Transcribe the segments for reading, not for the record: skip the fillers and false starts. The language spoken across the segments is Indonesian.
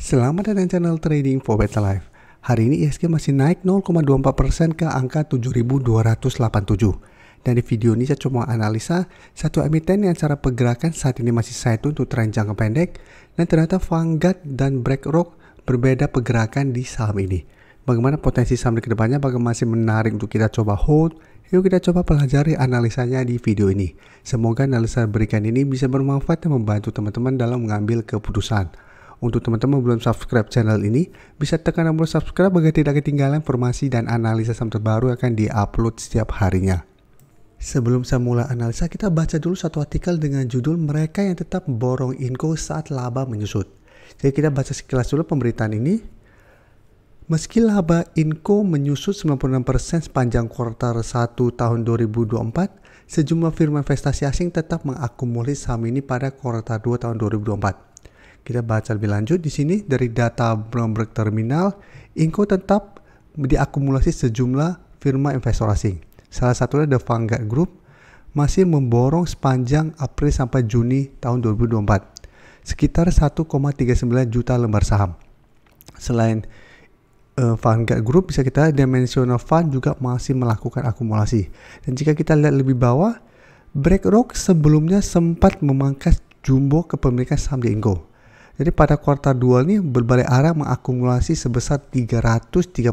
Selamat datang channel Trading for Better Life. Hari ini IHSG masih naik 0,24% ke angka 7.287. Dan di video ini saya cuma analisa satu emiten yang cara pergerakan saat ini masih sideways untuk tren jangka pendek, dan ternyata Vanguard dan BlackRock berbeda pergerakan di saham ini. Bagaimana potensi saham di kedepannya, bagaimana masih menarik untuk kita coba hold. Yuk kita coba pelajari analisanya di video ini. Semoga analisa berikan ini bisa bermanfaat dan membantu teman-teman dalam mengambil keputusan. Untuk teman-teman belum subscribe channel ini, bisa tekan tombol subscribe agar tidak ketinggalan informasi dan analisa saham terbaru yang akan diupload setiap harinya. Sebelum saya mulai analisa, kita baca dulu satu artikel dengan judul "Mereka yang tetap borong Inco saat laba menyusut". Jadi kita baca sekilas dulu pemberitaan ini. Meski laba Inco menyusut 96% sepanjang kuartal 1 tahun 2024, sejumlah firma investasi asing tetap mengakumulasi saham ini pada kuartal 2 tahun 2024. Kita baca lebih lanjut di sini dari data Bloomberg Terminal, Inco tetap diakumulasi sejumlah firma investor asing. Salah satunya The Vanguard Group masih memborong sepanjang April sampai Juni tahun 2024 sekitar 1,39 juta lembar saham. Selain Vanguard Group, bisa kita lihat Dimensional Fund juga masih melakukan akumulasi. Dan jika kita lihat lebih bawah, BlackRock sebelumnya sempat memangkas jumbo kepemilikan saham di Inco. Jadi pada kuartal 2 ini berbalik arah mengakumulasi sebesar 331.272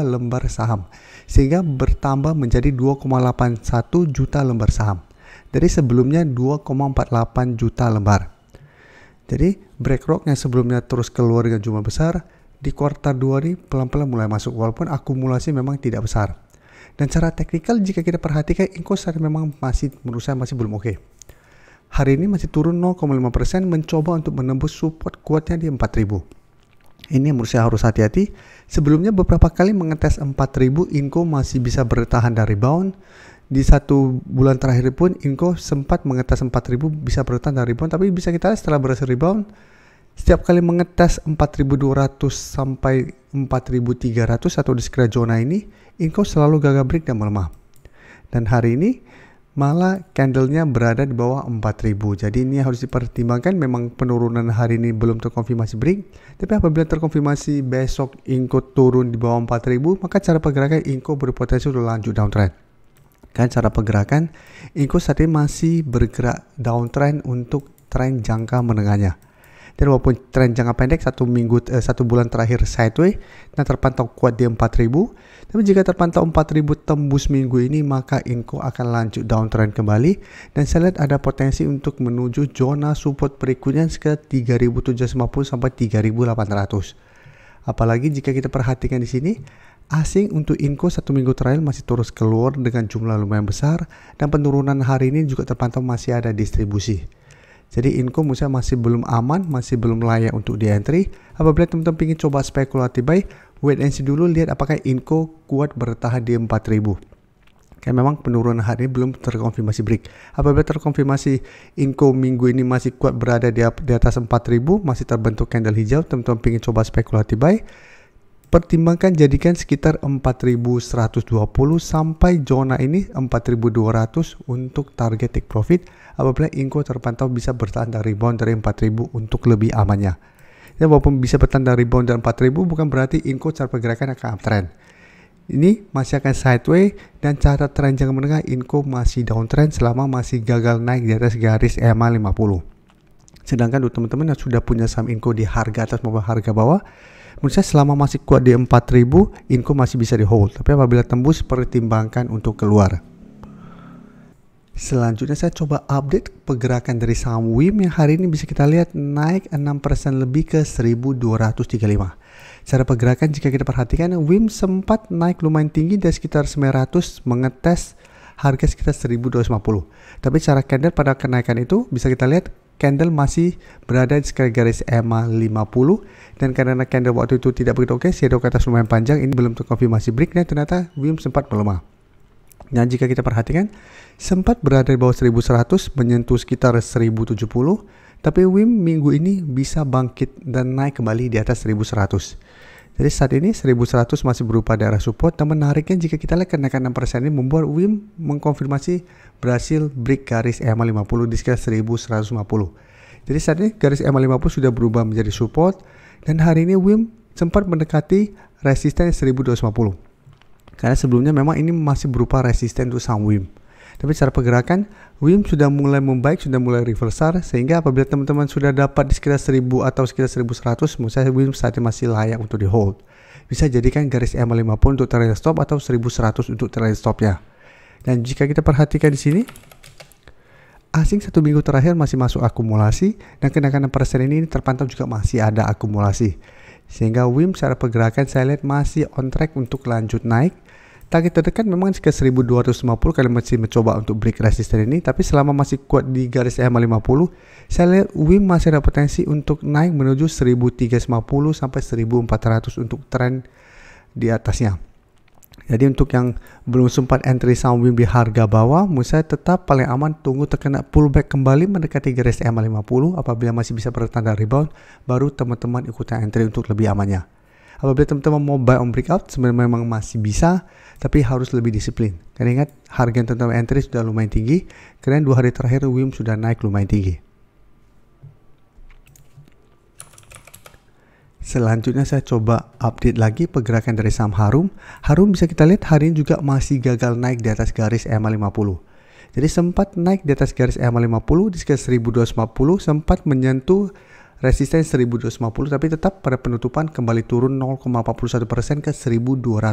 lembar saham, sehingga bertambah menjadi 2,81 juta lembar saham dari sebelumnya 2,48 juta lembar. Jadi BlackRock yang sebelumnya terus keluar dengan jumlah besar, di kuartal 2 ini pelan-pelan mulai masuk walaupun akumulasi memang tidak besar. Dan secara teknikal jika kita perhatikan, Inco saat memang menurut saya masih belum oke. Hari ini masih turun 0,5%, mencoba untuk menembus support kuatnya di 4.000. Ini menurut saya harus hati-hati. Sebelumnya beberapa kali mengetes 4.000, Inco masih bisa bertahan dari rebound. Di satu bulan terakhir pun Inco sempat mengetes 4.000, bisa bertahan dari rebound, tapi bisa kita lihat setelah berhasil rebound, setiap kali mengetes 4.200 sampai 4.300 atau di sekitar zona ini, Inco selalu gagal break dan melemah. Dan hari ini malah candlenya berada di bawah 4.000. Jadi ini harus dipertimbangkan. Memang penurunan hari ini belum terkonfirmasi break, tapi apabila terkonfirmasi besok Inco turun di bawah 4.000, maka cara pergerakan Inco berpotensi untuk lanjut downtrend. Kan cara pergerakan Inco saat ini masih bergerak downtrend untuk tren jangka menengahnya. Dan walaupun tren jangka pendek satu bulan terakhir sideways dan terpantau kuat di 4.000, tapi jika terpantau 4.000 tembus minggu ini, maka Inco akan lanjut downtrend kembali, dan saya lihat ada potensi untuk menuju zona support berikutnya sekitar 3.750 sampai 3.800. Apalagi jika kita perhatikan di sini, asing untuk Inco satu minggu terakhir masih terus keluar dengan jumlah lumayan besar, dan penurunan hari ini juga terpantau masih ada distribusi. Jadi Inco menurut saya masih belum aman, masih belum layak untuk di entry. Apabila teman-teman ingin coba spekulatif buy, wait and see dulu, lihat apakah Inco kuat bertahan di 4.000. Karena memang penurunan hari ini belum terkonfirmasi break. Apabila terkonfirmasi Inco minggu ini masih kuat berada di atas 4.000, masih terbentuk candle hijau, teman-teman ingin coba spekulatif buy, pertimbangkan jadikan sekitar 4.120 sampai zona ini 4.200 untuk target take profit. Apabila Inco terpantau bisa bertahan dari rebound dari 4.000 untuk lebih amannya. Ya, walaupun bisa bertahan dari rebound dari 4.000 bukan berarti Inco cara pergerakan akan uptrend. Ini masih akan sideways, dan cara tren jangka menengah Inco masih downtrend selama masih gagal naik di atas garis EMA 50. Sedangkan untuk teman-teman yang sudah punya saham Inco di harga atas maupun harga bawah, menurut saya selama masih kuat di 4.000, Inco masih bisa di hold. Tapi apabila tembus, pertimbangkan untuk keluar. Selanjutnya saya coba update pergerakan dari saham WIM yang hari ini bisa kita lihat naik 6% lebih ke 1.235. Cara pergerakan jika kita perhatikan, WIM sempat naik lumayan tinggi dari sekitar 900, mengetes harga sekitar 1.250. Tapi cara candle pada kenaikan itu bisa kita lihat candle masih berada di sekitar garis EMA 50, dan karena candle waktu itu tidak begitu oke, shadow ke atas lumayan panjang, ini belum terkonfirmasi break, dan ternyata WIM sempat melemah. Nah jika kita perhatikan, sempat berada di bawah 1.100, menyentuh sekitar 1.070, tapi WIM minggu ini bisa bangkit dan naik kembali di atas 1.100. Jadi saat ini 1.100 masih berupa daerah support, dan menariknya jika kita lihat kenaikan 6% ini membuat WIM mengkonfirmasi berhasil break garis EMA 50 di sekitar 1.150. Jadi saat ini garis EMA50 sudah berubah menjadi support, dan hari ini WIM sempat mendekati resisten 1250. Karena sebelumnya memang ini masih berupa resisten untuk saham WIM. Tapi secara pergerakan, WIM sudah mulai membaik, sudah mulai reversal, sehingga apabila teman-teman sudah dapat di sekitar 1000 atau sekitar 1100, menurut saya WIM saat ini masih layak untuk di hold. Bisa jadikan garis EMA50 untuk trailing stop atau 1100 untuk trailing stopnya. Dan jika kita perhatikan di sini, asing 1 minggu terakhir masih masuk akumulasi, dan kenaikan persen ini terpantau juga masih ada akumulasi. Sehingga WIM secara pergerakan saya lihat masih on track untuk lanjut naik. Target terdekat memang ke 1250 kali masih mencoba untuk break resisten ini, tapi selama masih kuat di garis EMA50, saya lihat WIM masih ada potensi untuk naik menuju 1350 sampai 1400 untuk tren di atasnya. Jadi untuk yang belum sempat entry saham WIM di harga bawah, menurut saya tetap paling aman tunggu terkena pullback kembali mendekati garis EMA50. Apabila masih bisa bertanda rebound, baru teman-teman ikutan entry untuk lebih amannya. Apabila teman-teman mau buy on breakout, sebenarnya memang masih bisa, tapi harus lebih disiplin. Karena ingat, harga yang teman-teman entry sudah lumayan tinggi, karena 2 hari terakhir WIM sudah naik lumayan tinggi. Selanjutnya saya coba update lagi pergerakan dari saham Harum. Harum bisa kita lihat hari ini juga masih gagal naik di atas garis EMA50. Jadi sempat naik di atas garis EMA50 di sekitar 1250, sempat menyentuh resisten 1250, tapi tetap pada penutupan kembali turun 0,41% ke 1220.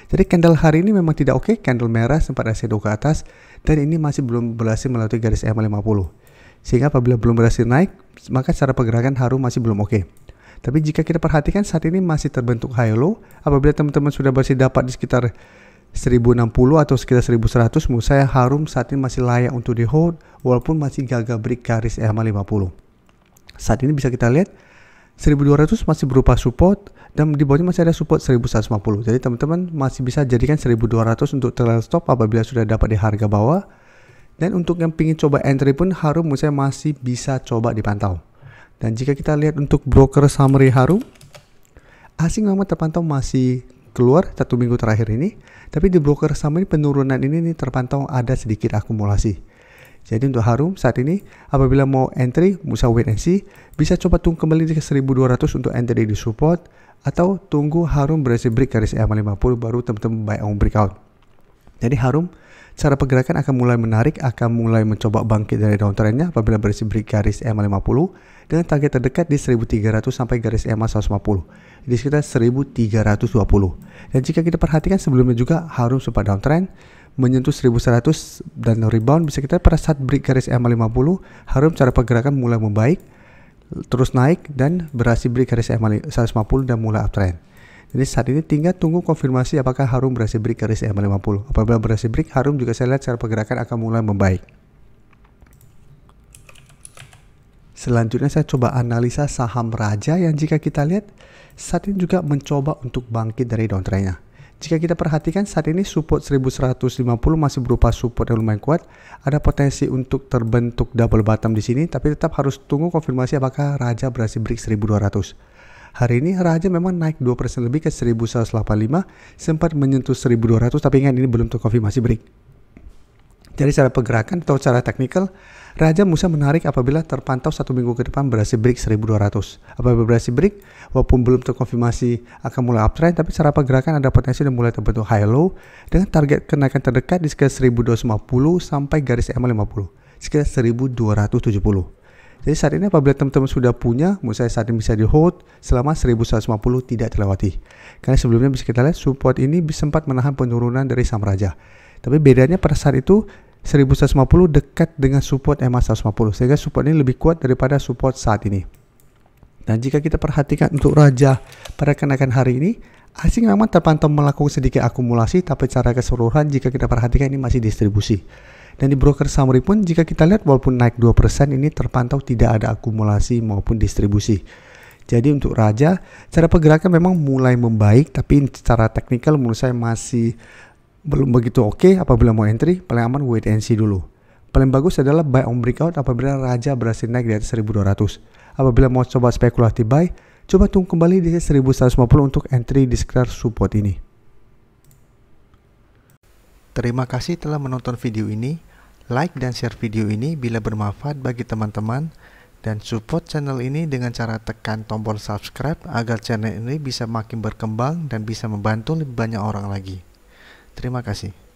Jadi candle hari ini memang tidak oke, candle merah sempat ada shadow ke atas, dan ini masih belum berhasil melewati garis EMA50. Sehingga apabila belum berhasil naik, maka secara pergerakan Harum masih belum oke. Tapi jika kita perhatikan saat ini masih terbentuk high low. Apabila teman-teman sudah berhasil dapat di sekitar 1060 atau sekitar 1100, menurut saya Harum saat ini masih layak untuk di hold walaupun masih gagal break garis EMA50. Saat ini bisa kita lihat 1200 masih berupa support, dan di bawahnya masih ada support 1150. Jadi teman-teman masih bisa jadikan 1200 untuk trailing stop apabila sudah dapat di harga bawah. Dan untuk yang ingin coba entry pun Harum menurut saya masih bisa coba dipantau. Dan jika kita lihat untuk broker summary Harum, asing memang terpantau masih keluar 1 minggu terakhir ini, tapi di broker summary penurunan ini terpantau ada sedikit akumulasi. Jadi untuk Harum saat ini apabila mau entry, bisa wait and see, bisa coba tunggu kembali ke 1200 untuk entry di support, atau tunggu Harum berhasil break garis EMA50 baru teman-teman buy on breakout. Jadi Harum secara pergerakan akan mulai menarik, akan mulai mencoba bangkit dari downtrendnya apabila berhasil break garis EMA50 dengan target terdekat di 1300 sampai garis EMA150 di sekitar 1320. Dan jika kita perhatikan sebelumnya juga Harum sempat downtrend menyentuh 1100 dan rebound. Bisa kita pada saat break garis EMA50, Harum cara pergerakan mulai membaik, terus naik dan berhasil break garis EMA150 dan mulai uptrend. Jadi saat ini tinggal tunggu konfirmasi apakah Harum berhasil break garis EMA50. Apabila berhasil break, Harum juga saya lihat cara pergerakan akan mulai membaik. Selanjutnya saya coba analisa saham Raja yang jika kita lihat saat ini juga mencoba untuk bangkit dari downtrendnya. Jika kita perhatikan saat ini support 1150 masih berupa support yang lumayan kuat. Ada potensi untuk terbentuk double bottom di sini, tapi tetap harus tunggu konfirmasi apakah Raja berhasil break 1200. Hari ini Raja memang naik 2% lebih ke 1185, sempat menyentuh 1200, tapi ingat ini belum terkonfirmasi break. Jadi secara pergerakan atau secara teknikal, Raja Musa menarik apabila terpantau 1 minggu ke depan berhasil break 1200. Apabila berhasil break, walaupun belum terkonfirmasi akan mulai uptrend, tapi secara pergerakan ada potensi dan mulai terbentuk high low dengan target kenaikan terdekat di sekitar 1250 sampai garis EMA50 sekitar 1270. Jadi saat ini apabila teman-teman sudah punya, menurut saya saat ini bisa di hold selama 1150 tidak terlewati. Karena sebelumnya bisa kita lihat support ini sempat menahan penurunan dari saham Raja. Tapi bedanya pada saat itu 1150 dekat dengan support EMA150, sehingga support ini lebih kuat daripada support saat ini. Dan jika kita perhatikan untuk Raja pada kenaikan hari ini, asing memang terpantau melakukan sedikit akumulasi, tapi secara keseluruhan jika kita perhatikan ini masih distribusi. Dan di broker summary pun jika kita lihat walaupun naik 2% ini terpantau tidak ada akumulasi maupun distribusi. Jadi untuk Raja, cara pergerakan memang mulai membaik, tapi secara teknikal menurut saya masih belum begitu oke. Apabila mau entry, paling aman wait and see dulu. Paling bagus adalah buy on breakout apabila Raja berhasil naik di atas 1200. Apabila mau coba spekulatif buy, coba tunggu kembali di 1150 untuk entry di sekitar support ini. Terima kasih telah menonton video ini. Like dan share video ini bila bermanfaat bagi teman-teman. Dan support channel ini dengan cara tekan tombol subscribe agar channel ini bisa makin berkembang dan bisa membantu lebih banyak orang lagi. Terima kasih.